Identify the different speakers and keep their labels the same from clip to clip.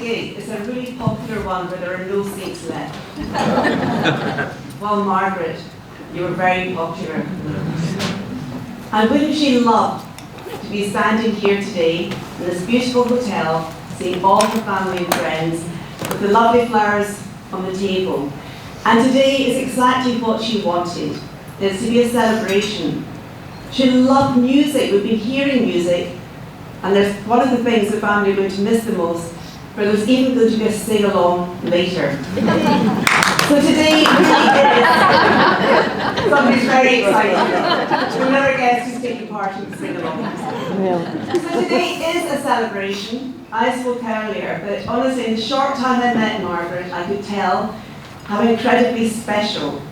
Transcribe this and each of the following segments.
Speaker 1: gig is a really popular one where there are no seats left. Well, Margaret, you were very popular. And wouldn't she love to be standing here today in this beautiful hotel, seeing all her family and friends, with the lovely flowers on the table. And today is exactly what she wanted. It's to be a celebration. She loved music. We've been hearing music, and there's one of the things the family are going to miss the most, but there's even going to be a sing-along later. So today really is, somebody's very excited. We'll never guess who's taking part in the sing-along. So today is a celebration. I spoke earlier, but honestly, in the short time I met Margaret, I could tell how incredibly special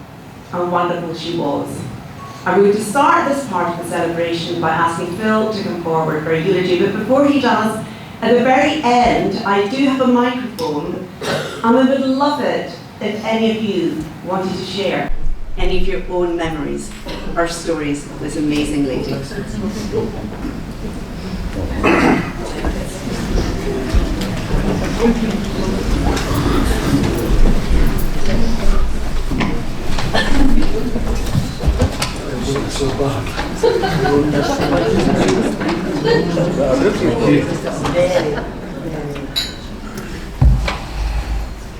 Speaker 1: and wonderful she was. I'm going to start this part of the celebration by asking Phil to come forward for a eulogy, but before he does, at the very end, I do have a microphone, and I would love it if any of you wanted to share any of your own memories or stories of this amazing lady.
Speaker 2: So bad.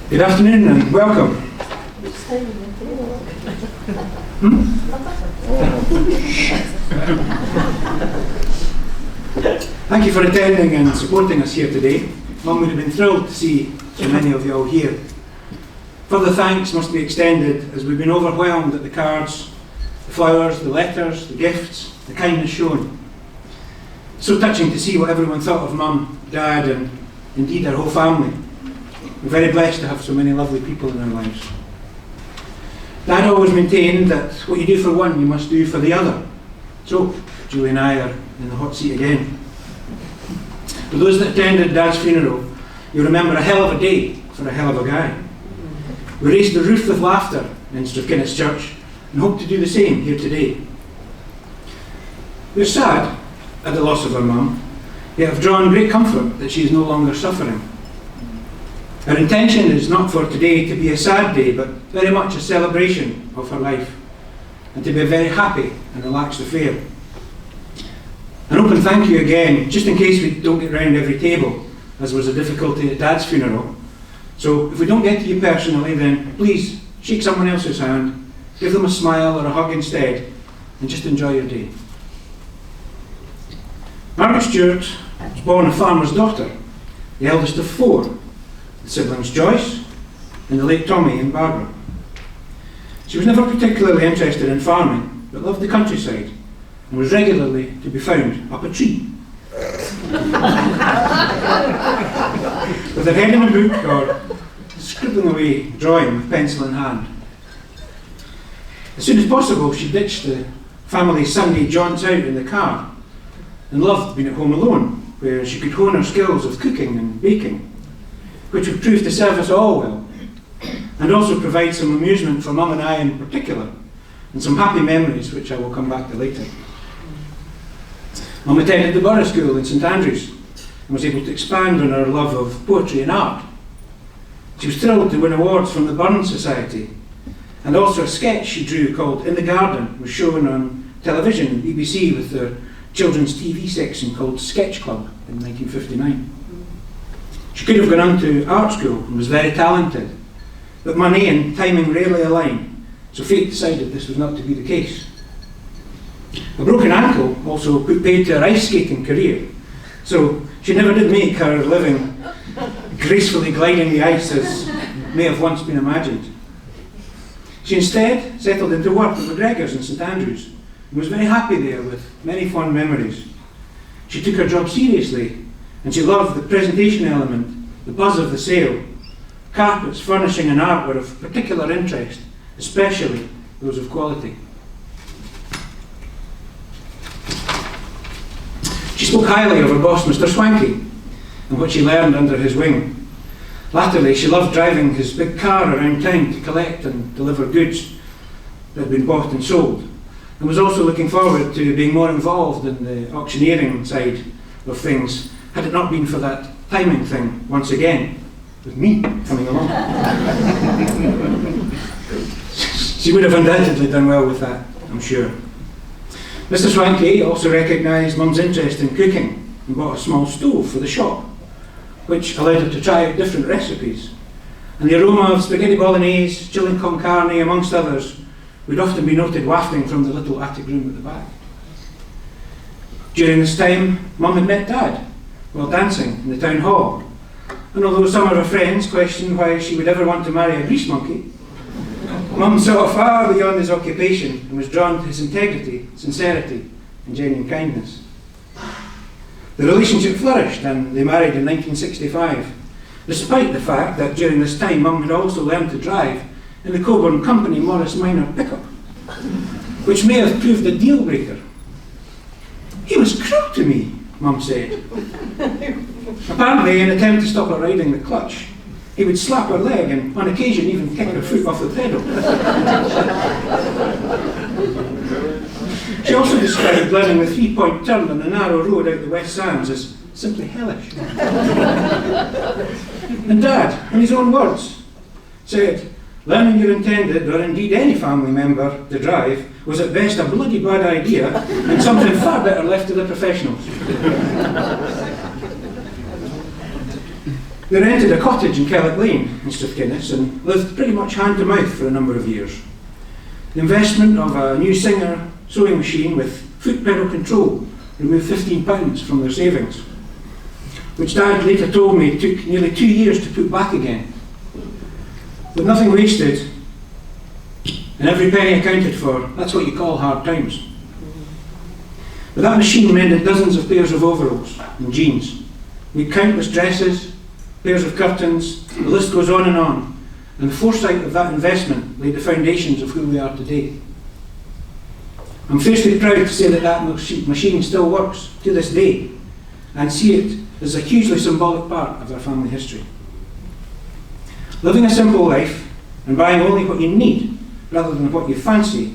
Speaker 2: Good afternoon and welcome. Thank you for attending and supporting us here today. Mum would have been thrilled to see so many of you all here. Further thanks must be extended as we've been overwhelmed at the cards, the flowers, the letters, the gifts, the kindness shown. So touching to see what everyone thought of Mum, Dad, and indeed our whole family. We're very blessed to have so many lovely people in our lives. Dad always maintained that what you do for one, you must do for the other. So, Julie and I are in the hot seat again. For those that attended Dad's funeral, you'll remember a hell of a day for a hell of a guy. We raised the roof with laughter in Strathkinnit's Church and hope to do the same here today. We're sad at the loss of our mum, yet have drawn great comfort that she is no longer suffering. Our intention is not for today to be a sad day, but very much a celebration of her life, and to be a very happy and relaxed affair. An open thank you again, just in case we don't get round every table, as was a difficulty at Dad's funeral. So if we don't get to you personally, then please shake someone else's hand, give them a smile or a hug instead, and just enjoy your day. Margaret Stewart was born a farmer's daughter, the eldest of four, the siblings Joyce and the late Tommy and Barbara. She was never particularly interested in farming, but loved the countryside and was regularly to be found up a tree. With her head in a book or scribbling away, drawing with pencil in hand. As soon as possible, she ditched the family Sunday jaunts out in the car and loved being at home alone, where she could hone her skills of cooking and baking, which would prove to serve us all well, and also provide some amusement for Mum and I in particular, and some happy memories which I will come back to later. Mum attended the Borough School in St Andrews and was able to expand on her love of poetry and art. She was thrilled to win awards from the Burns Society, and also a sketch she drew called In the Garden was shown on television and BBC with their children's TV section called Sketch Club in 1959. She could have gone on to art school and was very talented, but money and timing rarely align, so fate decided this was not to be the case. A broken ankle also put paid to her ice skating career, so she never did make her living gracefully gliding the ice as may have once been imagined. She instead settled into work at McGregor's in St Andrews and was very happy there with many fond memories. She took her job seriously and she loved the presentation element, the buzz of the sale. Carpets, furnishing and art were of particular interest, especially those of quality. She spoke highly of her boss, Mr Swanky, and what she learned under his wing. Latterly, she loved driving his big car around town to collect and deliver goods that had been bought and sold, and was also looking forward to being more involved in the auctioneering side of things, had it not been for that timing thing once again. with me coming along. She would have undoubtedly done well with that, I'm sure. Mr. Swankie also recognised Mum's interest in cooking and bought a small stove for the shop, which allowed her to try out different recipes. And the aroma of spaghetti bolognese, chili con carne, amongst others, would often be noted wafting from the little attic room at the back. During this time, Mum had met Dad while dancing in the town hall. And although some of her friends questioned why she would ever want to marry a grease monkey, Mum saw far beyond his occupation and was drawn to his integrity, sincerity, and genuine kindness. The relationship flourished and they married in 1965, despite the fact that during this time Mum had also learned to drive in the Cockburn Company Morris Minor pickup, which may have proved a deal breaker. "He was cruel to me," Mum said. Apparently, in an attempt to stop her riding the clutch, he would slap her leg and on occasion even kick her foot off the pedal. She also described learning the three-point turn on the narrow road out the West Sands as simply hellish. And Dad, in his own words, said, "Learning your intended, or indeed any family member, to drive was at best a bloody bad idea and something far better left to the professionals." They rented a cottage in Kellock Lane in Strathkinnis and lived pretty much hand to mouth for a number of years. The investment of a new Singer sewing machine with foot pedal control removed £15 from their savings, which Dad later told me took nearly 2 years to put back again. With nothing wasted and every penny accounted for, that's what you call hard times. But that machine mended dozens of pairs of overalls and jeans, made countless dresses, pairs of curtains, the list goes on, and the foresight of that investment laid the foundations of who we are today. I'm fiercely proud to say that that machine still works to this day, and see it as a hugely symbolic part of our family history. Living a simple life and buying only what you need rather than what you fancy,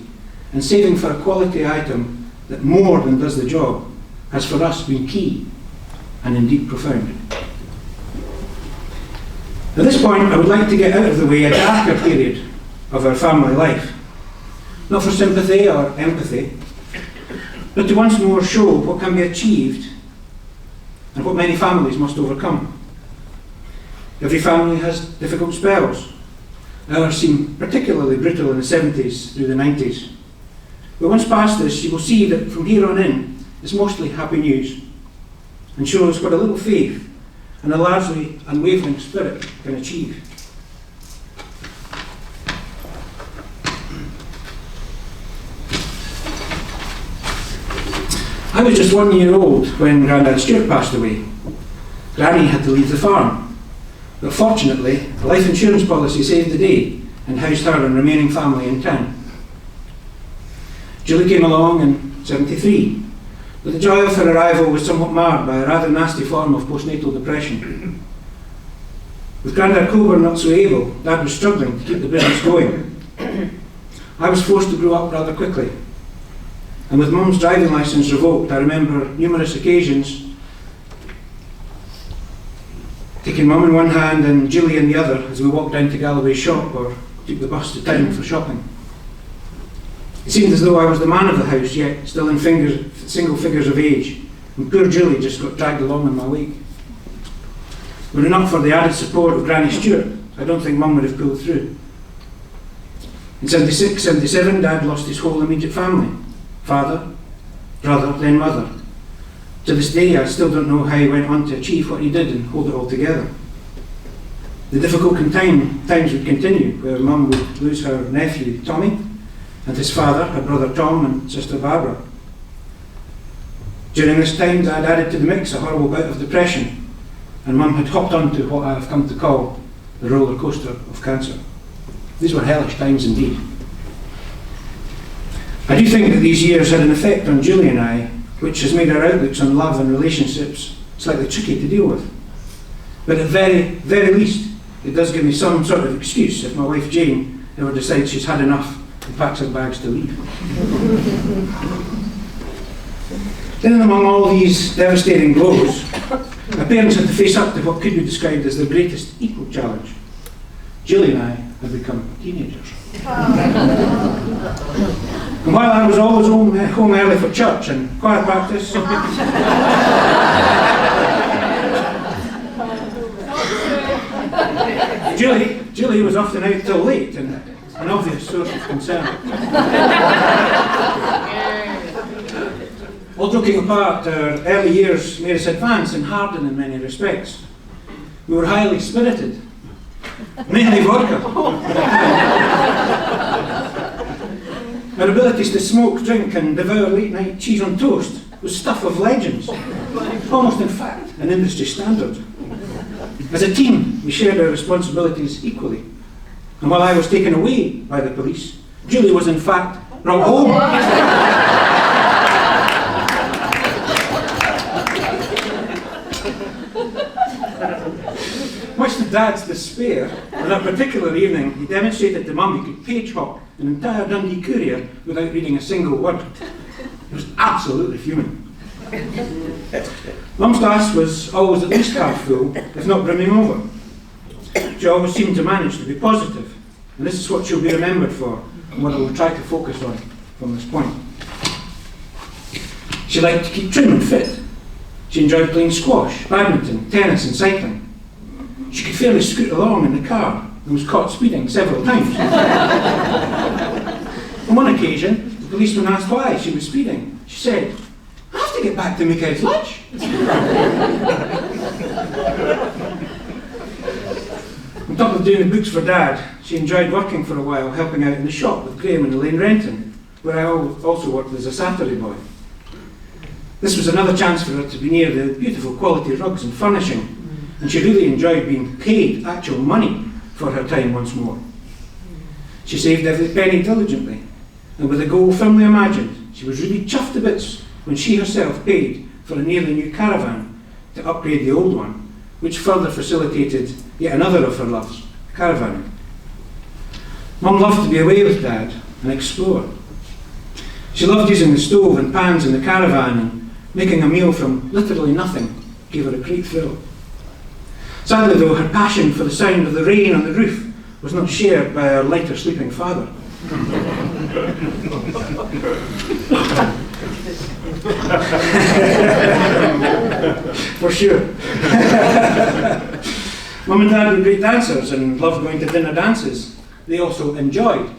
Speaker 2: and saving for a quality item that more than does the job, has for us been key and indeed profound. At this point, I would like to get out of the way a darker period of our family life, not for sympathy or empathy, but to once more show what can be achieved and what many families must overcome. Every family has difficult spells. Ours seemed particularly brutal in the 70s through the 90s. But once past this, you will see that from here on in, it's mostly happy news, and shows what a little faith and a largely unwavering spirit can achieve. I was just 1 year old when Grandad Stewart passed away. Granny had to leave the farm, but fortunately a life insurance policy saved the day and housed her and remaining family in town. Julie came along in '73, but the joy of her arrival was somewhat marred by a rather nasty form of postnatal depression. With Grandad Cockburn not so able, Dad was struggling to keep the business going. I was forced to grow up rather quickly, and with Mum's driving licence revoked, I remember numerous occasions taking Mum in one hand and Julie in the other as we walked down to Galloway's shop or took the bus to town for shopping. It seemed as though I was the man of the house, yet still in single figures of age, and poor Julie just got dragged along in my wake. Were it not for the added support of Granny Stewart, I don't think Mum would have pulled through. In '76, '77, Dad lost his whole immediate family: father, brother, then mother. To this day, I still don't know how he went on to achieve what he did and hold it all together. The difficult times would continue, where Mum would lose her nephew, Tommy, and his father, her brother Tom, and sister Barbara. During this time, Dad added to the mix a horrible bout of depression, and Mum had hopped onto what I have come to call the roller coaster of cancer. These were hellish times indeed. I do think that these years had an effect on Julie and I, which has made our outlooks on love and relationships slightly tricky to deal with. But at very, very least, it does give me some sort of excuse if my wife Jane ever decides she's had enough and packs her bags to leave. Then among all these devastating blows, My parents had to face up to what could be described as the greatest equal challenge. Julie and I had become teenagers. And while I was always home early for church and choir practice, Julie was often out till late, and an obvious source of concern. All joking apart, our early years made us advance and harden in many respects. We were highly spirited, mainly vodka. Our abilities to smoke, drink and devour late night cheese on toast was stuff of legends, almost in fact an industry standard. As a team, we shared our responsibilities equally. And while I was taken away by the police, Julie was in fact brought home. Much to Dad's despair, on that particular evening, he demonstrated to Mum he could page hop an entire Dundee Courier without reading a single word. He was absolutely fuming. Mum's glass was always at least half full, if not brimming over. She always seemed to manage to be positive, and this is what she'll be remembered for, and what I will try to focus on from this point. She liked to keep trim and fit. She enjoyed playing squash, badminton, tennis and cycling. She could fairly scoot along in the car and was caught speeding several times. On one occasion, the policeman asked why she was speeding. She said, "I have to get back to make out lunch." On top of doing the books for Dad, she enjoyed working for a while, helping out in the shop with Graham and Elaine Renton, where I also worked as a Saturday boy. This was another chance for her to be near the beautiful quality rugs and furnishing, and she really enjoyed being paid actual money for her time once more. She saved every penny diligently, and with a goal firmly imagined, she was really chuffed to bits when she herself paid for a nearly new caravan to upgrade the old one, which further facilitated yet another of her loves, caravanning. Mum loved to be away with Dad and explore. She loved using the stove and pans in the caravan, and making a meal from literally nothing gave her a great thrill. Sadly though, her passion for the sound of the rain on the roof was not shared by our lighter sleeping father. For sure. Mum and Dad were great dancers and loved going to dinner dances. They also enjoyed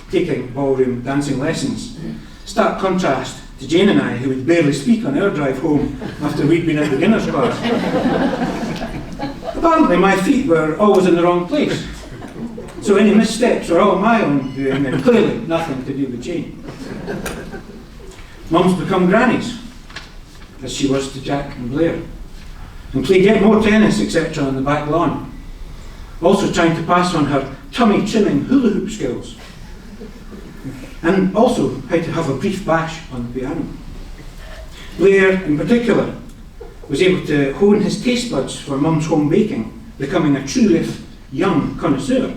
Speaker 2: taking ballroom dancing lessons. Stark contrast to Jane and I, who would barely speak on our drive home after we'd been at beginner's class. Apparently my feet were always in the wrong place, so any missteps were all my own doing, and clearly nothing to do with Jane. Mum's become grannies, as she was to Jack and Blair, and played yet more tennis, etc. on the back lawn, also trying to pass on her tummy trimming hula hoop skills, and also how to have a brief bash on the piano. Blair, in particular, was able to hone his taste buds for Mum's home baking, becoming a true young connoisseur,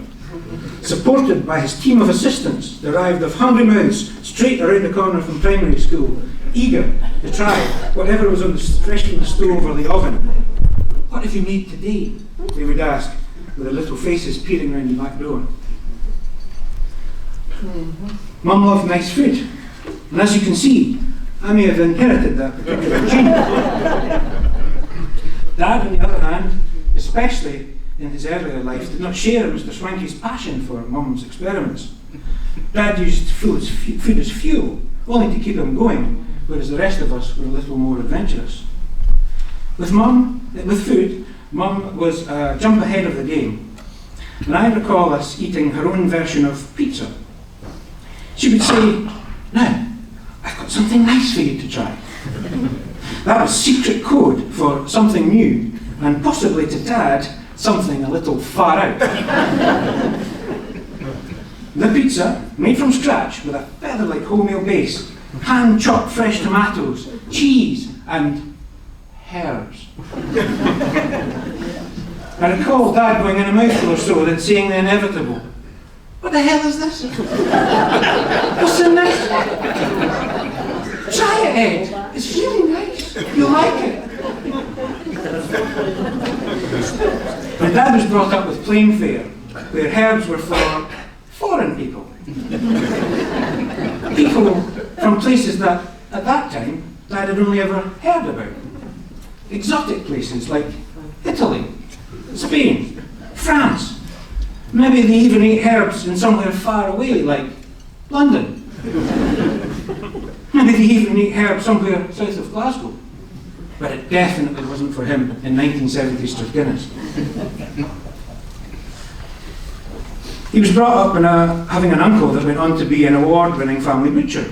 Speaker 2: supported by his team of assistants derived of hungry mouths straight around the corner from primary school, eager to try whatever was fresh from the stove or the oven. "What have you made today?" they would ask, with their little faces peering round the back door. Mum loved nice food, and as you can see, I may have inherited that particular gene. Dad, on the other hand, especially in his earlier life, did not share Mr. Swanky's passion for Mum's experiments. Dad used food as fuel, only to keep him going, whereas the rest of us were a little more adventurous. With food, Mum was a jump ahead of the game, and I recall us eating her own version of pizza. She would say, "Now, I've got something nice for you to try." That was secret code for something new, and possibly to Dad, something a little far out. The pizza, made from scratch with a feather-like wholemeal base, hand-chopped fresh tomatoes, cheese, and herbs. I recall Dad going in a mouthful or so, then saying the inevitable, "What the hell is this? What's in this? Try it, Ed. It's really nice. You'll like it." And Dad was brought up with plain fare, where herbs were for foreign people. People from places that, at that time, Dad had only ever heard about. Exotic places like Italy, Spain, France. Maybe they even ate herbs in somewhere far away, like London. Maybe they even ate herbs somewhere south of Glasgow. But it definitely wasn't for him in 1970s Guinness. He was brought up having an uncle that went on to be an award-winning family butcher,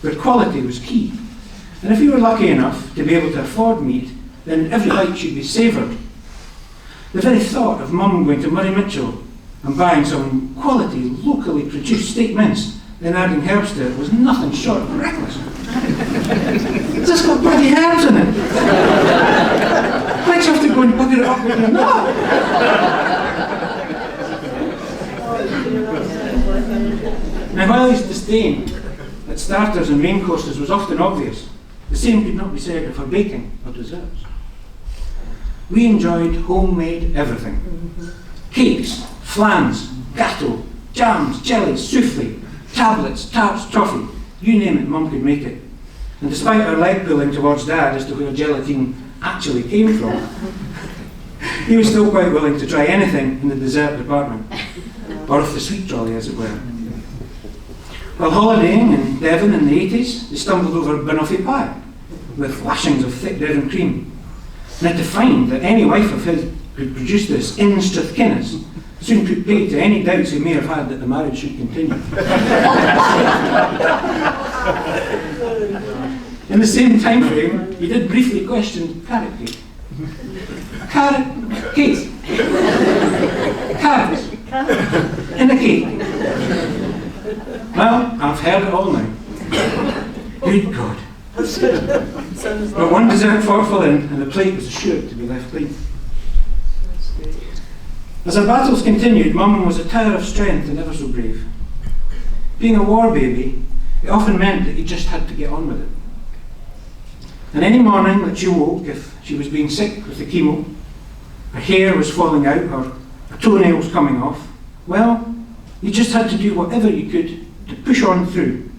Speaker 2: where quality was key. And if you were lucky enough to be able to afford meat, then every bite should be savoured. The very thought of Mum going to Murray Mitchell and buying some quality, locally produced steak mince, then adding herbs to it, was nothing short of reckless. It's just got bloody herbs in it. Why'd you have to go and bugger it up when you're not? Now, while his disdain at starters and main courses was often obvious, the same could not be said for baking or desserts. We enjoyed homemade everything. Cakes, flans, gâteaux, jams, jellies, souffle, tablets, tarts, toffee, you name it, Mum could make it. And despite our leg pulling towards Dad as to where gelatine actually came from, he was still quite willing to try anything in the dessert department, or off the sweet trolley, as it were. While holidaying in Devon in the 80s, they stumbled over banoffee pie, with lashings of thick Devon cream. Now to find that any wife of his could produce this in Strathkinnis soon put paid to any doubts he may have had that the marriage should continue. In the same time frame, he did briefly question carrot cake. Carrot cake. Carrots. In a cake. Well, I've heard it all now. Good God. But one dessert forkful in, and the plate was assured to be left clean. As our battles continued, Mum was a tower of strength and ever so brave. Being a war baby, it often meant that you just had to get on with it. And any morning that she woke, if she was being sick with the chemo, her hair was falling out or her toenails coming off, well, you just had to do whatever you could to push on through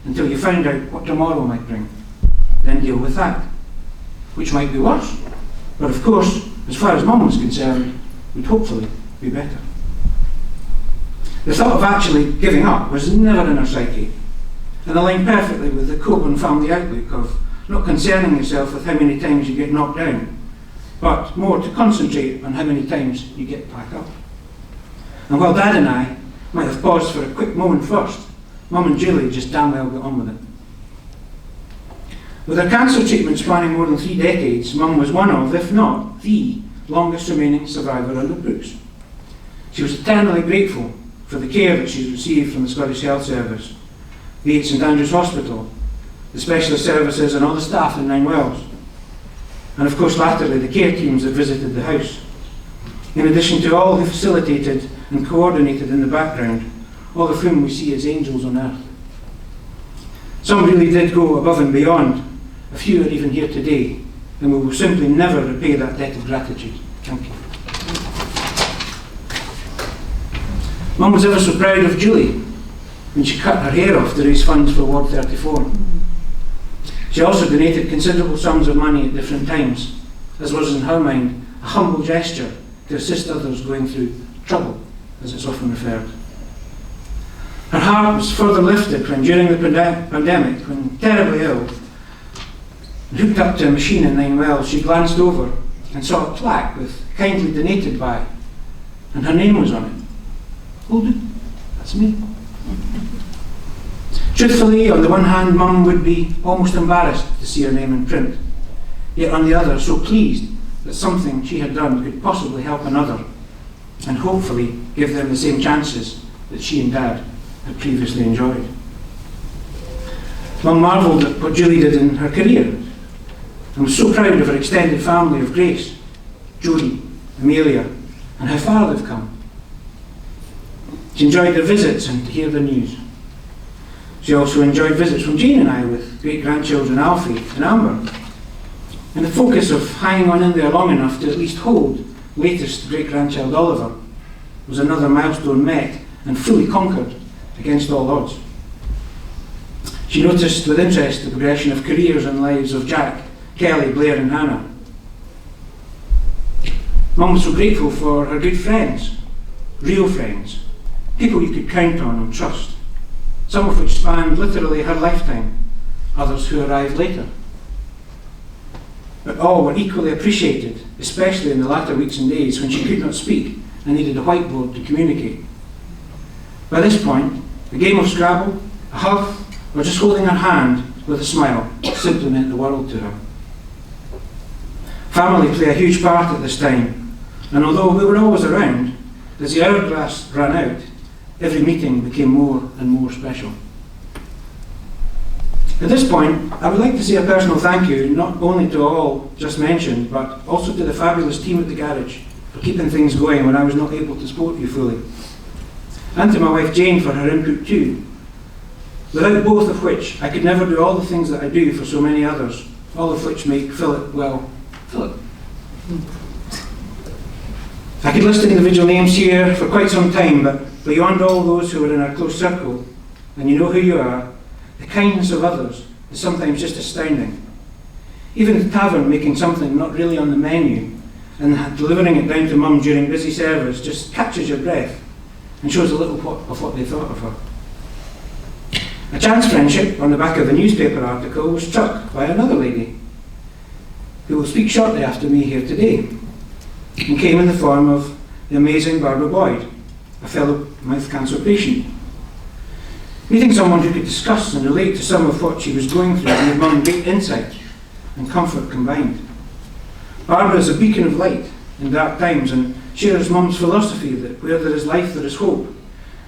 Speaker 2: until you found out what tomorrow might bring. Then deal with that, which might be worse, but of course, as far as Mum was concerned, would hopefully be better. The thought of actually giving up was never in her psyche, and aligned perfectly with the Cockburn family outlook of not concerning yourself with how many times you get knocked down, but more to concentrate on how many times you get back up. And while Dad and I might have paused for a quick moment first, Mum and Julie just damn well got on with it. With her cancer treatment spanning more than 3 decades, Mum was one of, if not the longest remaining survivor on the books. She was eternally grateful for the care that she's received from the Scottish Health Service, be it St Andrew's Hospital, the specialist services and all the staff in Nine Wells, and of course latterly the care teams that visited the house, in addition to all who facilitated and coordinated in the background, all of whom we see as angels on earth. Some really did go above and beyond. A few are even here today, and we will simply never repay that debt of gratitude. Thank you. Mum was ever so proud of Julie when she cut her hair off to raise funds for Ward 34. She also donated considerable sums of money at different times, as was in her mind a humble gesture to assist others going through trouble, as it's often referred. Her heart was further lifted when during the pandemic, when terribly ill, hooked up to a machine in Nine Wells, she glanced over and saw a plaque with kindly donated by, and her name was on it. Hold it, that's me. Truthfully, on the one hand, Mum would be almost embarrassed to see her name in print, yet on the other, so pleased that something she had done could possibly help another, and hopefully give them the same chances that she and Dad had previously enjoyed. Mum marvelled at what Julie did in her career, and was so proud of her extended family of Grace, Jodie, Amelia, and how far they've come. She enjoyed their visits and to hear the news. She also enjoyed visits from Jane and I with great-grandchildren Alfie and Amber, and the focus of hanging on in there long enough to at least hold latest great-grandchild Oliver, was another milestone met and fully conquered against all odds. She noticed with interest the progression of careers and lives of Jack, Kelly, Blair and Hannah. Mum was so grateful for her good friends, real friends, people you could count on and trust, some of which spanned literally her lifetime, others who arrived later. But all were equally appreciated, especially in the latter weeks and days when she could not speak and needed a whiteboard to communicate. By this point, a game of Scrabble, a hug, or just holding her hand with a smile simply meant the world to her. Family play a huge part at this time, and although we were always around, as the hourglass ran out, every meeting became more and more special. At this point, I would like to say a personal thank you not only to all just mentioned, but also to the fabulous team at the garage for keeping things going when I was not able to support you fully, and to my wife Jane for her input too, without both of which I could never do all the things that I do for so many others, all of which make Philip, well, Philip. I could list individual names here for quite some time, but beyond all those who are in our close circle, and you know who you are, the kindness of others is sometimes just astounding. Even the tavern making something not really on the menu and delivering it down to Mum during busy service just catches your breath and shows a little of what they thought of her. A chance friendship on the back of a newspaper article was struck by another lady who will speak shortly after me here today, and came in the form of the amazing Barbara Boyd, a fellow mouth cancer patient. Meeting someone who could discuss and relate to some of what she was going through gave Mum great insight and comfort combined. Barbara is a beacon of light in dark times and shares Mum's philosophy that where there is life there is hope.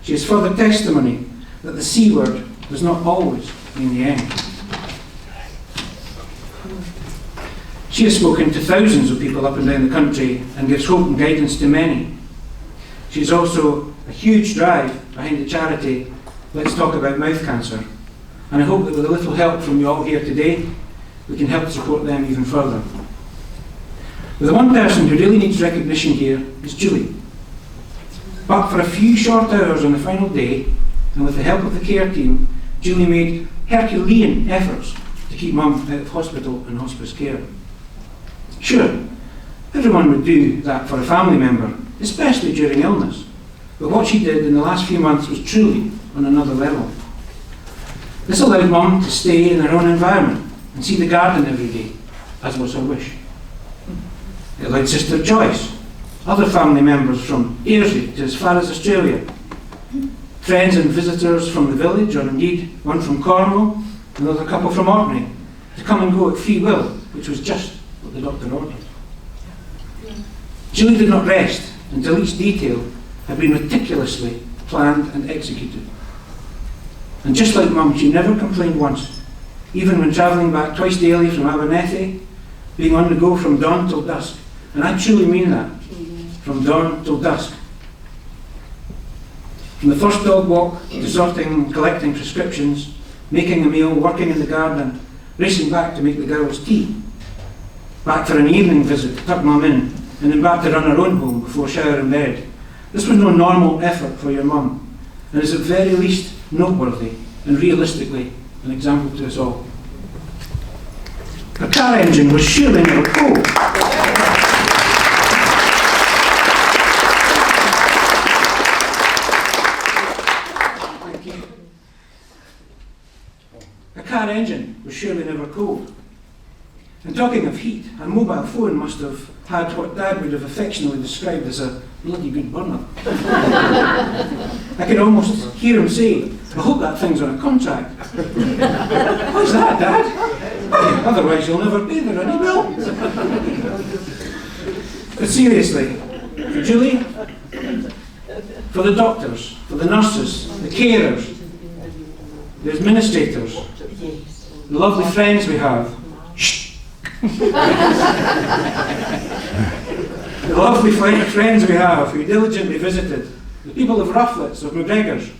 Speaker 2: She is further testimony that the C word does not always mean the end. She has spoken to thousands of people up and down the country and gives hope and guidance to many. She is also a huge drive behind the charity Let's Talk About Mouth Cancer, and I hope that with a little help from you all here today, we can help support them even further. But the one person who really needs recognition here is Julie. But for a few short hours on the final day, and with the help of the care team, Julie made Herculean efforts to keep Mum out of hospital and hospice care. Sure, everyone would do that for a family member, especially during illness, but what she did in the last few months was truly on another level. This allowed Mum to stay in her own environment and see the garden every day, as was her wish. It allowed Sister Joyce, other family members from Ayrshire to as far as Australia, friends and visitors from the village, or indeed one from Cornwall, another couple from Orkney, to come and go at free will, which was just what the doctor ordered. Julie did not rest until each detail had been meticulously planned and executed. And just like Mum, she never complained once, even when travelling back twice daily from Abernethy, being on the go from dawn till dusk. And I truly mean that, from dawn till dusk. From the first dog walk to sorting and collecting prescriptions, making a meal, working in the garden, racing back to make the girls tea, back for an evening visit to tuck Mum in, and then back to run her own home before shower and bed. This was no normal effort for your Mum, and is at very least noteworthy and realistically an example to us all. Her car engine was surely never cold. Her car engine was surely never cold. And talking of heat, her mobile phone must have had what Dad would have affectionately described as a bloody good burner. I could almost hear him say, I hope that thing's on a contract. What's that, Dad? Otherwise you'll never pay the running bill. But seriously, for Julie, for the doctors, for the nurses, the carers, the administrators, the lovely friends we have, the lovely friends we have who diligently visited, the people of Rufflets, of McGregor's,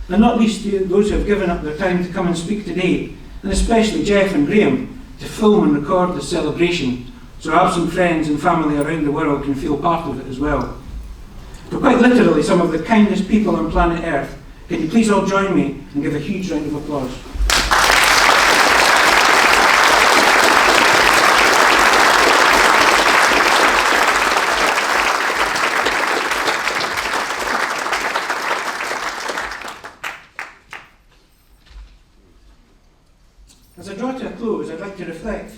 Speaker 2: and not least those who have given up their time to come and speak today, and especially Jeff and Graham, to film and record this celebration so absent friends and family around the world can feel part of it as well. For quite literally some of the kindest people on planet Earth, can you please all join me and give a huge round of applause? As I draw to a close, I'd like to reflect.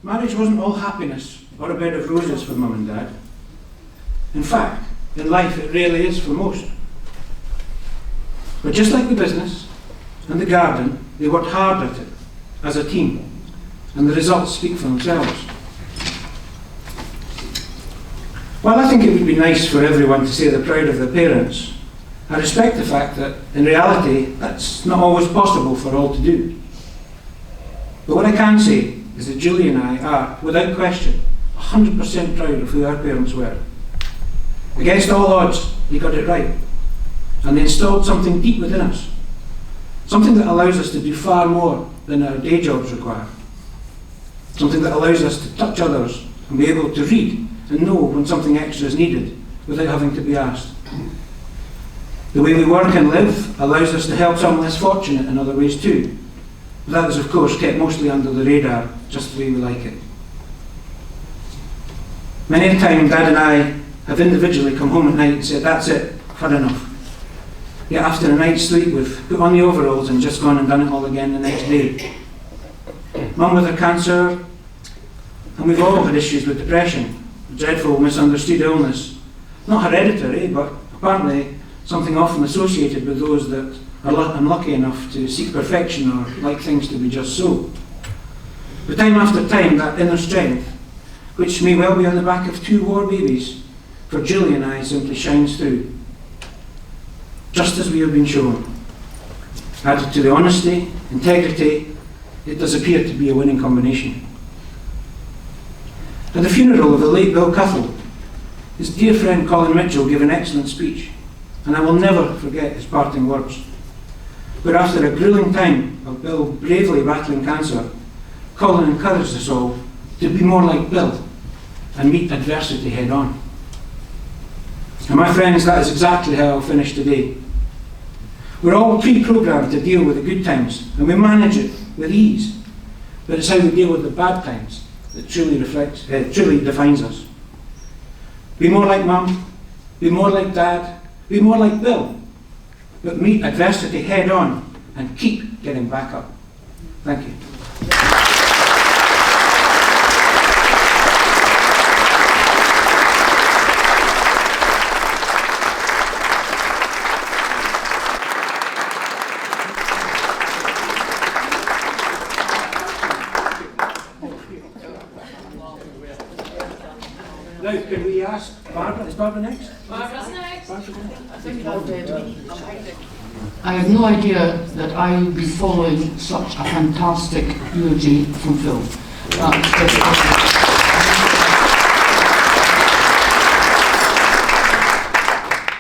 Speaker 2: Marriage wasn't all happiness or a bed of roses for Mum and Dad. In fact, in life it really is for most. But just like the business and the garden, they worked hard at it as a team, and the results speak for themselves. While I think it would be nice for everyone to say they're proud of their parents, I respect the fact that, in reality, that's not always possible for all to do. But what I can say is that Julie and I are, without question, 100% proud of who our parents were. Against all odds, they got it right. And they installed something deep within us. Something that allows us to do far more than our day jobs require. Something that allows us to touch others and be able to read and know when something extra is needed without having to be asked. The way we work and live allows us to help some less fortunate in other ways too. But that is, of course, kept mostly under the radar, just the way we like it. Many a time, Dad and I have individually come home at night and said, that's it, had enough. Yet after a night's sleep, we've put on the overalls and just gone and done it all again the next day. Mum with her cancer, and we've all had issues with depression, a dreadful misunderstood illness. Not hereditary, but apparently something often associated with those that are unlucky enough to seek perfection or like things to be just so. But time after time, that inner strength, which may well be on the back of 2 war babies, for Julie and I simply shines through. Just as we have been shown. Added to the honesty, integrity, it does appear to be a winning combination. At the funeral of the late Bill Cuthell, his dear friend Colin Mitchell gave an excellent speech, and I will never forget his parting words. Where after a grueling time of Bill bravely battling cancer, Colin encouraged us all to be more like Bill and meet adversity head on. And my friends, that is exactly how I'll finish today. We're all pre-programmed to deal with the good times, and we manage it with ease. But it's how we deal with the bad times that truly defines us. Be more like Mum, be more like Dad, be more like Bill, but meet adversity head on and keep getting back up. Thank you. Now, can we ask Barbara? Is Barbara next?
Speaker 3: Barbara's next.
Speaker 4: I had no idea that I would be following such a fantastic eulogy from Phil.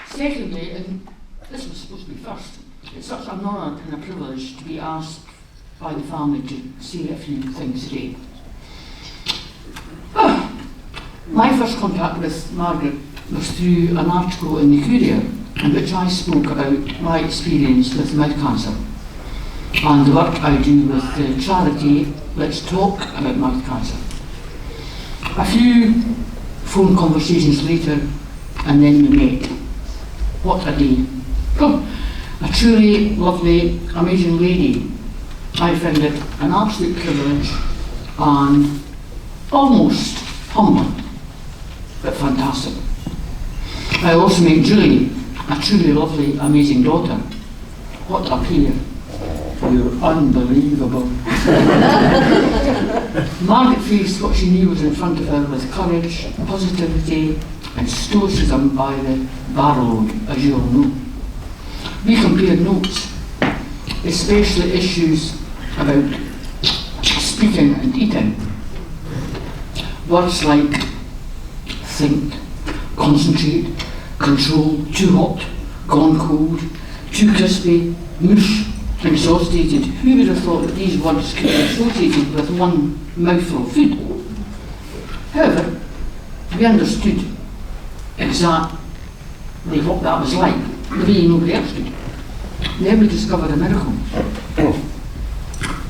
Speaker 4: Secondly, and this was supposed to be first, it's such an honour and a privilege to be asked by the family to say a few things today. My first contact with Margaret was through an article in the Courier in which I spoke about my experience with mouth cancer and the work I do with the charity Let's Talk About Mouth Cancer. A few phone conversations later and then we met. What a day. Oh, a truly lovely, amazing lady. I found it an absolute privilege and almost humbling, but fantastic. I also met Julie, a truly lovely, amazing daughter. What a pair. You're unbelievable. Margaret faced what she knew was in front of her with courage, positivity, and stoicism by the barrelload, as you all know. We compared notes, especially issues about speaking and eating. Words like think, concentrate, control, too hot, gone cold, too crispy, mush, exhausted. Who would have thought that these words could be associated with one mouthful of food? However, we understood exactly what that was like, the way nobody else did. Then we discovered a miracle.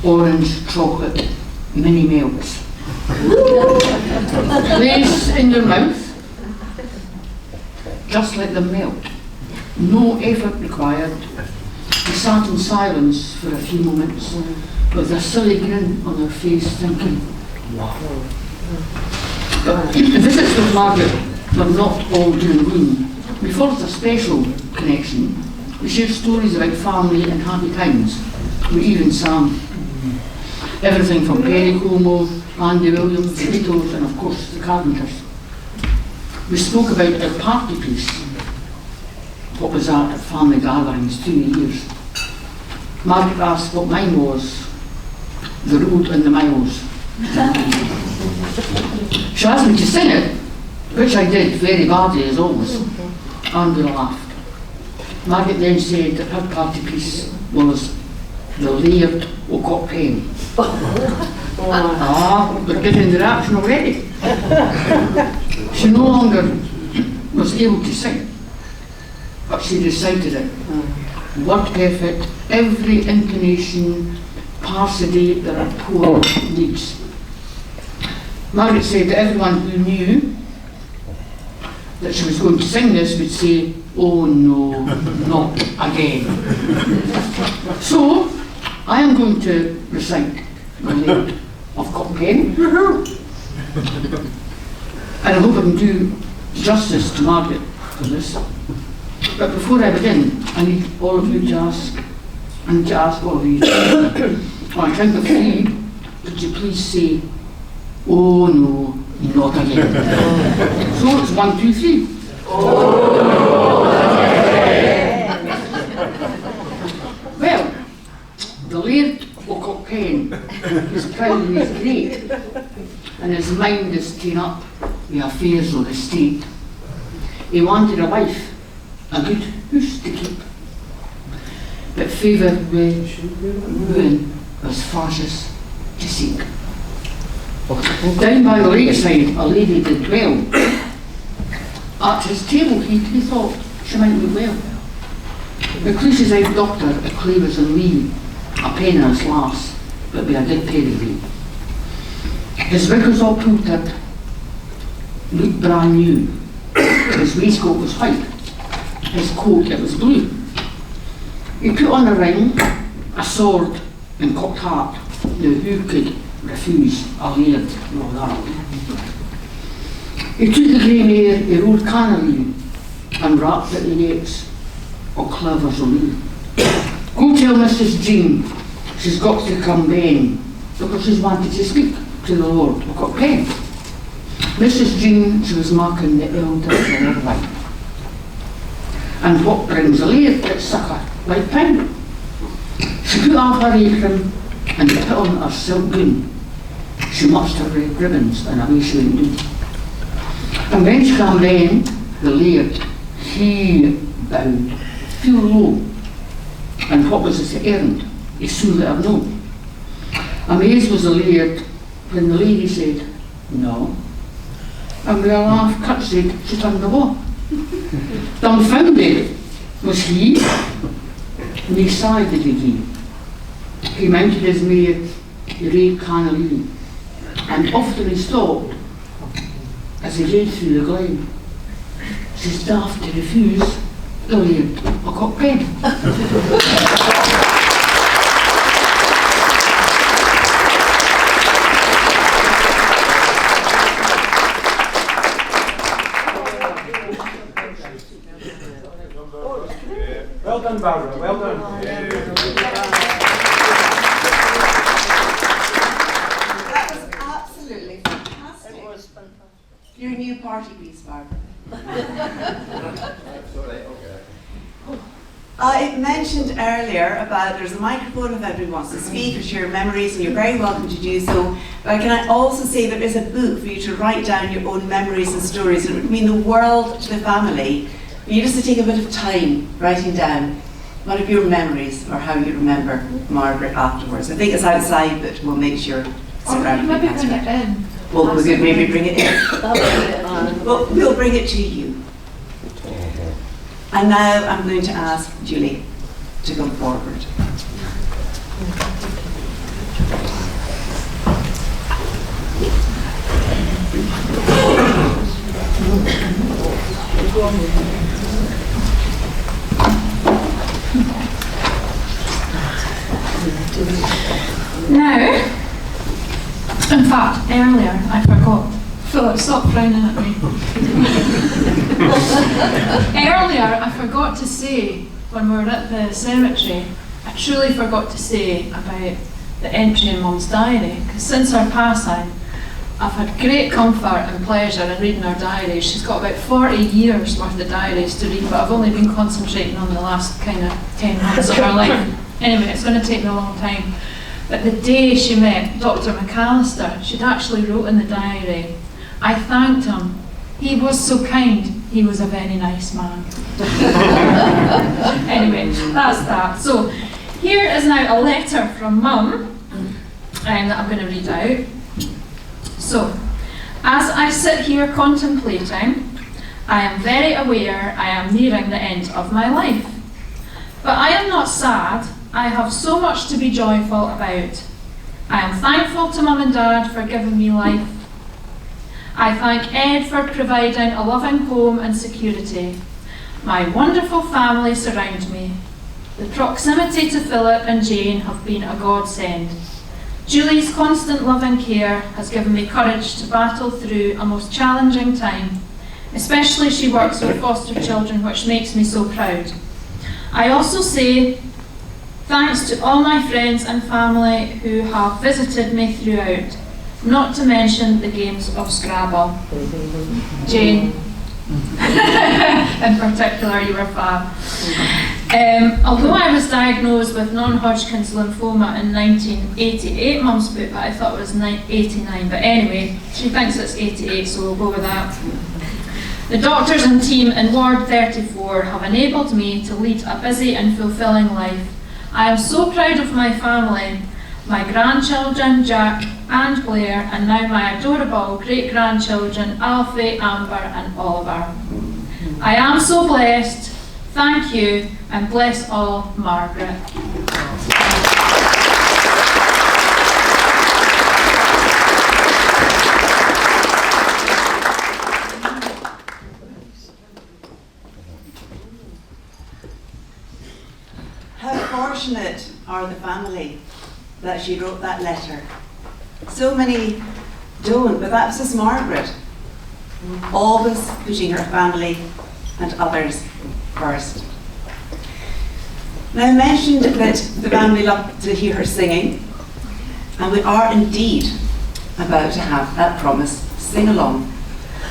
Speaker 4: Orange chocolate mini melts. Place in your mouth, just let them melt. No effort required. We sat in silence for a few moments with a silly grin on our face, thinking, wow. The visits with Margaret were not all doom and gloom. We forged a special connection. We shared stories about family and happy times. We even sang everything from Perry Como, Andy Williams, the Beatles, and of course the Carpenters. We spoke about our party piece, what was that at family gatherings through the years. Margaret asked what mine was, the road and the miles. She asked me to sing it, which I did very badly as always, and we laughed. Margaret then said that her party piece was the Laird of Cockburn. We're getting the reaction already. She no longer was able to sing, but she recited it. Word perfect, every intonation, parsody that a poet needs. Margaret said that everyone who knew that she was going to sing this would say, oh no, not again. So, I am going to recite the Laird of Cockburn. And I hope I can do justice to Margaret for this. But before I begin, I need all of you to ask, and to ask all of you, on a count of 3, could you please say, oh no, not again. So it's 1, 2, 3. Oh no, well, the Laird of Cockburn is proud and he's great, and his mind is taken up with affairs of the state. He wanted a wife, a good house to keep, but favoured with ruin was fascist to seek. Down by the lakeside a lady did dwell. At his table he thought she might be well. Recluse's out doctor at Clavers and Lee, a penniless lass, but with a dead pedigree. His wig was all pointed, looked brand new. His waistcoat was white, his coat it was blue. He put on a ring, a sword, and cocked hat. Now who could refuse a Laird like that? He took the grey mare, he rode Canary, and rapped at the necks of Clavers and Lee. Go tell Mrs. Jean she's got to come then, because she's wanted to speak to the Lord of Cockburn. Mrs. Jean, she was marking the elder for right. And what brings a Laird at sucker like pine? She put off her apron and put on her silk gown. She matched her red ribbons and away she went down. And when she came then, the Laird, he bowed, feel low. And what was his errand? He soon let her know. Amazed was the Laird when the lady said, no. And with a laugh, curtsied, she turned the wall. Dumbfounded was he, and he sighed did he. He mounted his mare, he rode Canary, and often he stopped as he rode through the glen. She's daft to refuse the Laird of Cockburn.
Speaker 2: Well done, Barbara. Well done.
Speaker 1: That was absolutely fantastic. It was fantastic. Your new party piece, Margaret. I mentioned earlier about there's a microphone if anybody wants to speak or share memories, and you're very welcome to do so. But can I also say there is a book for you to write down your own memories and stories. It would mean the world to the family. You just to take a bit of time writing down what are your memories or how you remember Margaret afterwards? I think it's outside, but we'll make sure it's around.
Speaker 3: Maybe bring it in.
Speaker 1: Well, we could maybe bring it in. Well, we'll bring it to you. And now I'm going to ask Julie to come forward.
Speaker 3: Now, in fact, earlier I forgot. Philip, stop frowning at me. Earlier I forgot to say, when we were at the cemetery, I truly forgot to say about the entry in Mum's diary, because since her passing, I've had great comfort and pleasure in reading her diary. She's got about 40 years worth of diaries to read, but I've only been concentrating on the last kind of 10 months of her life. Anyway, it's going to take me a long time. But the day she met Dr. McAllister, she'd actually wrote in the diary, "I thanked him. He was so kind. He was a very nice man." Anyway, that's that. So here is now a letter from Mum, that I'm going to read out. So, as I sit here contemplating, I am very aware I am nearing the end of my life. But I am not sad. I have so much to be joyful about. I am thankful to Mum and Dad for giving me life. I thank Ed for providing a loving home and security. My wonderful family surround me. The proximity to Philip and Jane have been a godsend. Julie's constant love and care has given me courage to battle through a most challenging time. Especially she works with foster children, which makes me so proud. I also say thanks to all my friends and family who have visited me throughout, not to mention the games of Scrabble. Jane, in particular, you were fab. Although I was diagnosed with non-Hodgkin's lymphoma in 1988, Mum's put, but I thought it was 89, but anyway, she thinks it's 88, so we'll go with that. The doctors and team in Ward 34 have enabled me to lead a busy and fulfilling life. I am so proud of my family, my grandchildren, Jack and Blair, and now my adorable great-grandchildren, Alfie, Amber and Oliver. I am so blessed. Thank you, and bless all, Margaret.
Speaker 1: How fortunate are the family that she wrote that letter. So many don't, but that's just Margaret. Always putting her family and others first. Now I mentioned that the family loved to hear her singing, and we are indeed about to have that promise sing along.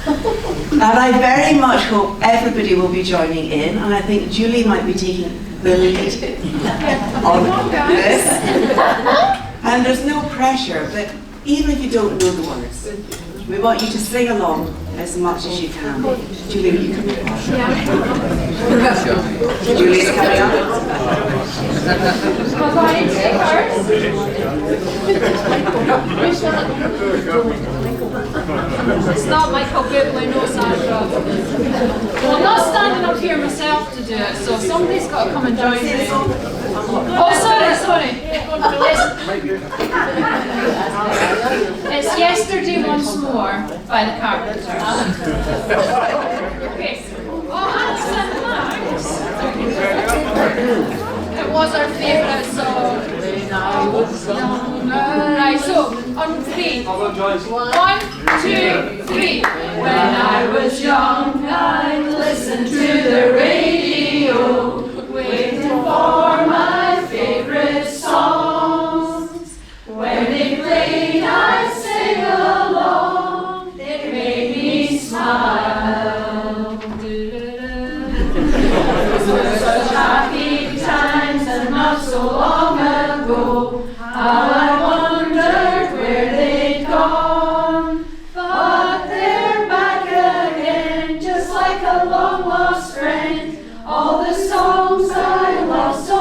Speaker 1: And I very much hope everybody will be joining in, and I think Julie might be taking the lead on this. And there's no pressure, but even if you don't know the words, we want you to sing along as much as you can. Julie, will you come in? Julie's coming up.
Speaker 3: Was I in first? It's not Michael Bublé, no Sandra. Well, I'm not standing up here myself to do it, so somebody's got to come and join me. Oh, sorry. It's Yesterday Once More by the Carpenters. Okay. Oh, Alison, thanks. It was our favourite song. Right, so on 3. 1, 2, 3. When I was young, I listened to the radio, waiting for my favourite songs. When they played, I'd sing along. It made me smile. Such happy times and not so long ago. How I wondered where they'd gone. But they're back again, just like a long lost friend. All the songs I love so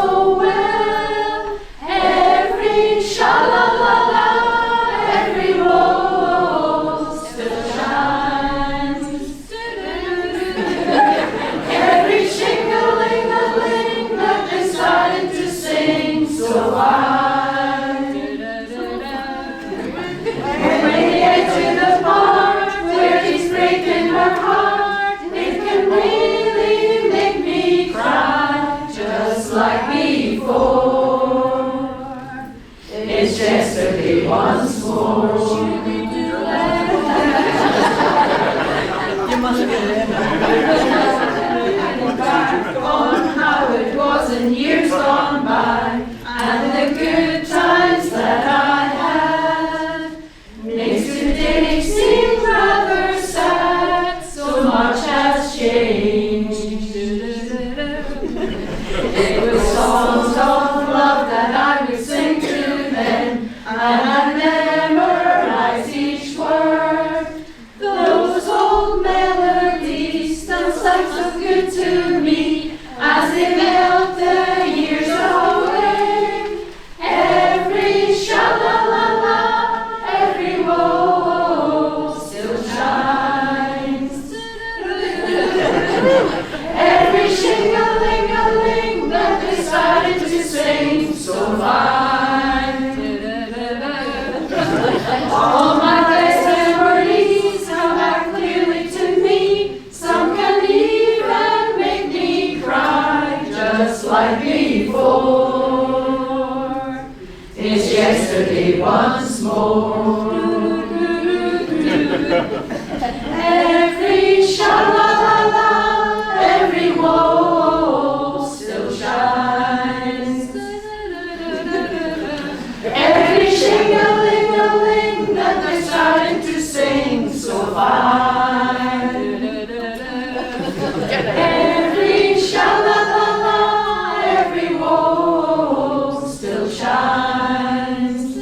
Speaker 5: before. It's yesterday once more. You must be back on how it was in years gone by, and the good times that I had. Makes today seem rather sad, so much has changed. It was songs of love that I would sing to them, and I'd memorize each word. Those old melodies still sound so good to me as they melt the years away. Every sha-la-la-la, every woe still shines. Every shing-a-ling-a-ling that they started to sing so fine. All my best memories come back clearly to me. Some can even make me cry, just like before. It's yesterday once more. Every sha-la-la-la, every woe still shines. Every shing-a-ling-a-ling that they started to sing so fine. Every sha-la-la-la, every woe still shines.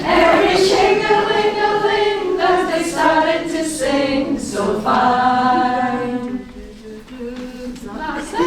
Speaker 5: Every shing-a-ling-a-ling that they started to sing so fine. That's it.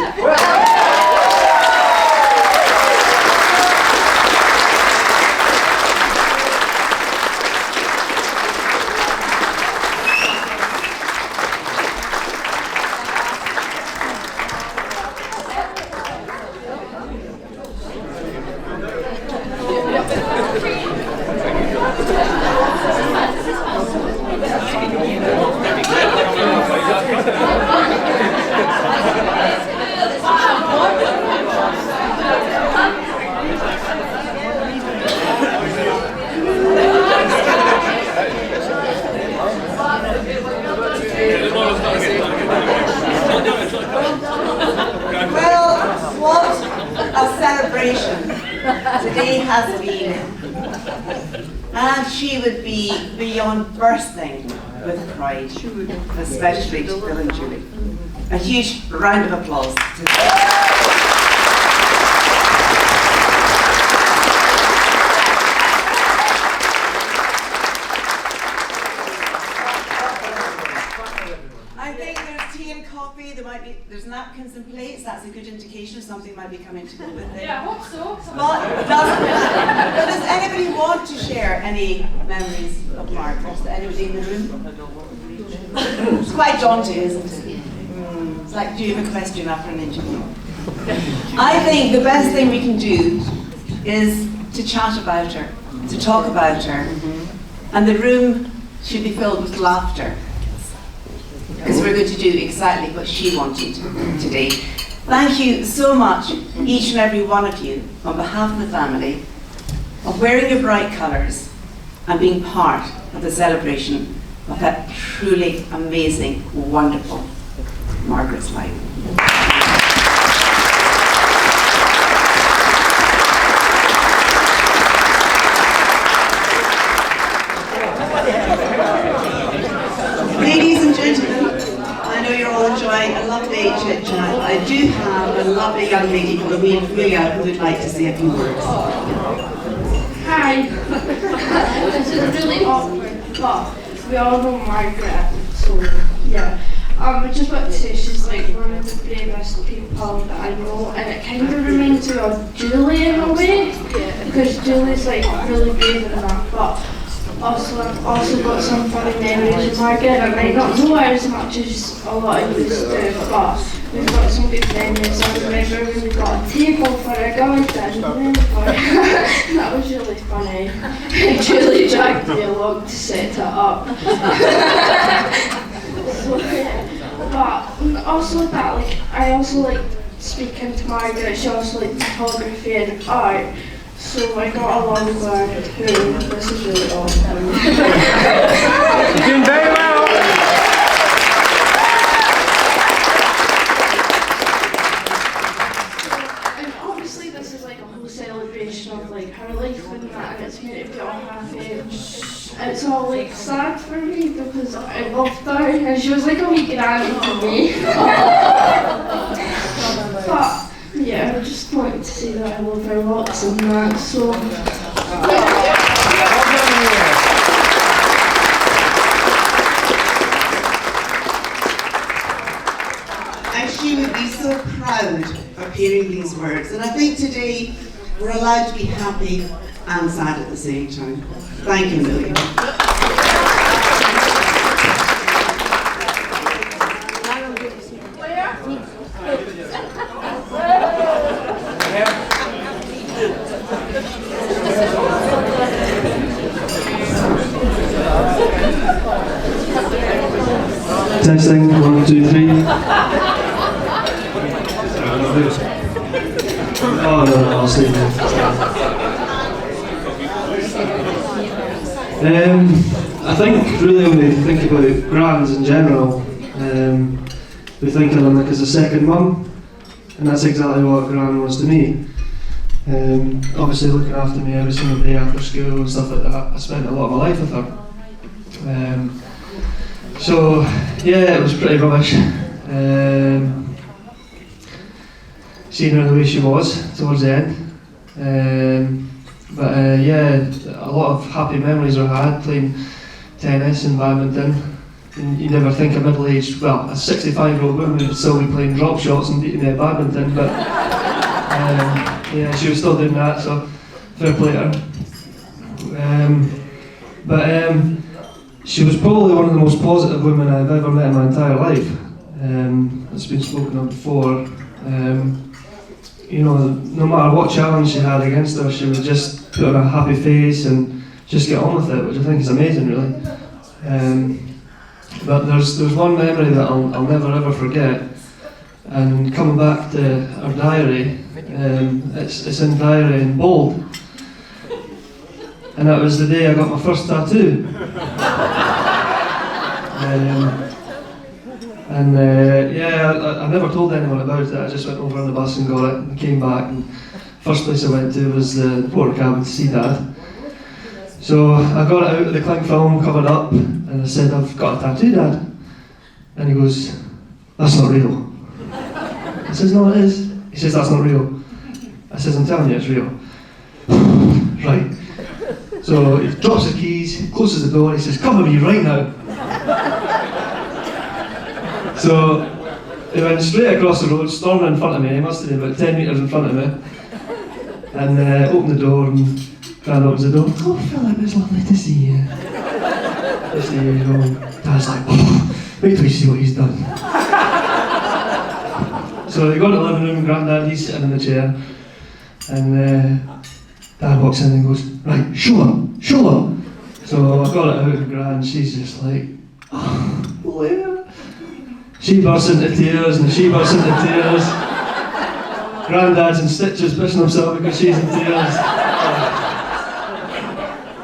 Speaker 1: Well, what a celebration today has been. And she would be beyond bursting with pride, especially to Bill and Julie. A huge round of applause to them. I think there's tea and coffee, there's napkins and plates, that's a good indication something might be coming to go with it.
Speaker 3: Yeah, I hope so.
Speaker 1: But does anybody want to share any memories of Margaret? Is there anybody in the room? It's quite daunting, isn't it? It's like, do you have a question after an interview? I think the best thing we can do is to chat about her, to talk about her, and the room should be filled with laughter. Because we're going to do exactly what she wanted today. Thank you so much, each and every one of you, on behalf of the family, of wearing your bright colours and being part of the celebration of that truly amazing, wonderful Margaret's life. Ladies and gentlemen, I know you're all enjoying a lovely chit chat. I do have a lovely young lady called Amelia who would like to say a few words.
Speaker 6: Hi. This is really awkward, but we all know Margaret, so yeah. I just want to say she's like one of the bravest people that I know, and it kind of reminds me of Julie in a way, because Julie's like really brave and that, but I've also got some funny memories of Margaret. I might not know her as much as a lot of you do, but we've got some good memories. I remember when we got a table for a garden, that was really funny. And Julie dragged me along to set it up. So, but also that, like, I also like speaking to Margaret, she also liked photography and art. So I got along with her, who this is really awesome.
Speaker 2: You're doing very well.
Speaker 6: And obviously this is like a whole celebration of like her life and that, and it's made to be all happy. And it's all like sad for me because I loved her and she was like a wee granny to me. But yeah, I just wanted to say that I love her lots and that, so
Speaker 7: And she would be so proud of hearing these words. And I think today we're allowed to be happy and sad at the same time. Thank you, Million.
Speaker 8: Testing, 1, 2, 3. Oh no, I'll stay there. I think really when we think about grands in general, we think of them like as a second mum, and that's exactly what gran was to me. Obviously looking after me every single day after school and stuff like that. I spent a lot of my life with her. So yeah, it was pretty rubbish. Seeing her the way she was towards the end. But yeah, a lot of happy memories were had playing tennis and badminton. And you never think a middle-aged, well, a 65-year-old woman would still be playing drop shots and beating me at badminton, but yeah, she was still doing that, so fair play to her. She was probably one of the most positive women I've ever met in my entire life. It's been spoken of before. You know, no matter what challenge she had against her, she would just put on a happy face and just get on with it, which I think is amazing, really. But there's one memory that I'll never ever forget. And coming back to her diary, it's in diary in bold. And that was the day I got my first tattoo. Yeah, I never told anyone about it. I just went over on the bus and got it and came back. And first place I went to was the port cabin to see Dad. So I got it out of the cling film, covered up, and I said, "I've got a tattoo, Dad." And he goes, "That's not real." I says, "No, it is." He says, "That's not real." I says, "I'm telling you, it's real." Right. So he drops his keys, closes the door, he says, "Come with me right now." So he went straight across the road, storming in front of me. He must have been about 10 metres in front of me. And opened the door, and Gran opens the door. "Oh, Philip, it's lovely to see you." Just the usual. Dad's like, "Wait till you see what he's done." So they go to the living room, Grandad, he's sitting in the chair. And Dad walks in and goes, "Right, show him. So I got it out of Gran, she's just like, "Oh, Blair." She bursts into tears and she bursts into tears. Grandad's in stitches pissing himself because she's in tears.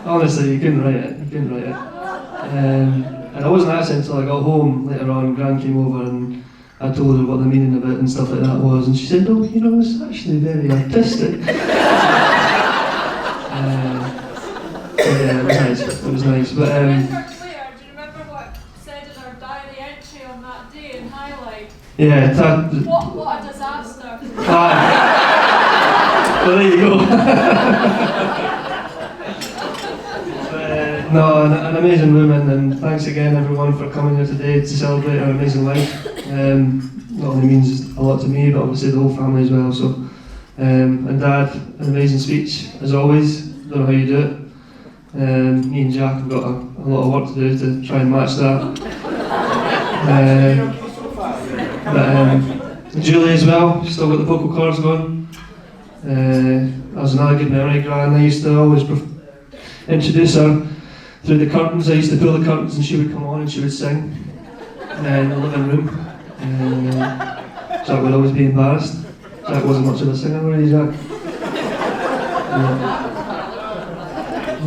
Speaker 8: Honestly, you couldn't write it. And I wasn't actually until I got home later on. Gran came over and I told her what the meaning of it and stuff like that was, and she said, "Oh, you know, it's actually very artistic." Yeah, it was nice. But
Speaker 3: Claire, do you remember what said in our diary entry on that day in highlight?
Speaker 8: yeah,
Speaker 3: What a disaster.
Speaker 8: well, there you go. No, an amazing woman, and thanks again everyone for coming here today to celebrate her amazing life. Not only means a lot to me, but obviously the whole family as well. So, and Dad, an amazing speech as always. Don't know how you do it. Me and Jack have got a lot of work to do to try and match that. But Julie as well, still got the vocal cords going. That was another good memory. Gran, I used to always introduce her through the curtains. I used to pull the curtains and she would come on and she would sing in the living room. So I would always be embarrassed. Jack wasn't much of a singer, were you, Jack?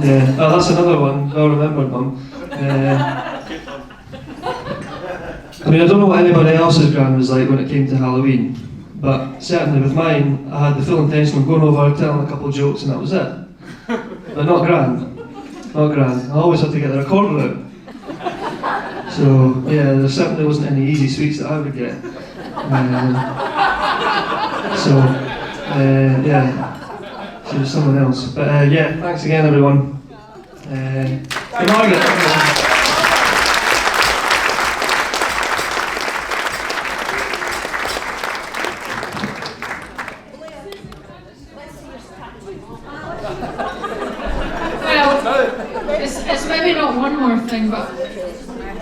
Speaker 8: Yeah. Oh, that's another one. Well remembered, Mum. I mean, I don't know what anybody else's gran was like when it came to Halloween, but certainly with mine, I had the full intention of going over, telling a couple of jokes, and that was it. But not gran. Not gran. I always had to get the recorder out. So, yeah, there certainly wasn't any easy sweets that I would get. Yeah, she was someone else. But yeah, thanks again, everyone. And Margaret.
Speaker 3: It's maybe not one more thing, but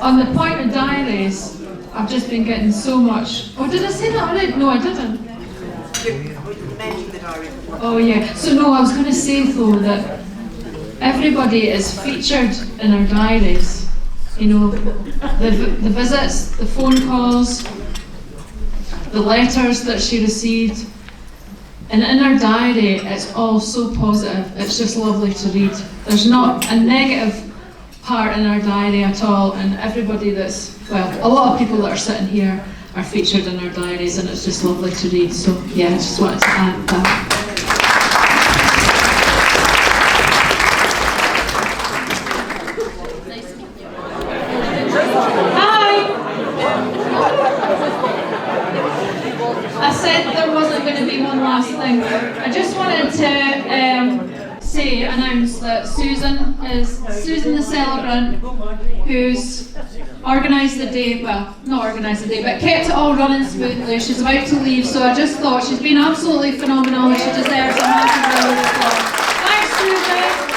Speaker 3: on the point of diaries, I've just been getting so much. Oh, did I say that already? No, I didn't.
Speaker 7: You mentioned the diary.
Speaker 3: Oh yeah. So no, I was going to say though that everybody is featured in our diaries. You know, the visits, the phone calls, the letters that she received. And in our diary, it's all so positive. It's just lovely to read. There's not a negative part in our diary at all. And everybody that's, well, a lot of people that are sitting here are featured in our diaries, and it's just lovely to read. So yeah, I just wanted to add that. I said there wasn't going to be one last thing. I just wanted to announce that Susan the celebrant, who's organised the day, well, not organised the day, but kept it all running smoothly. She's about to leave, so I just thought she's been absolutely phenomenal and she deserves a massive round of applause. Thanks, Susan!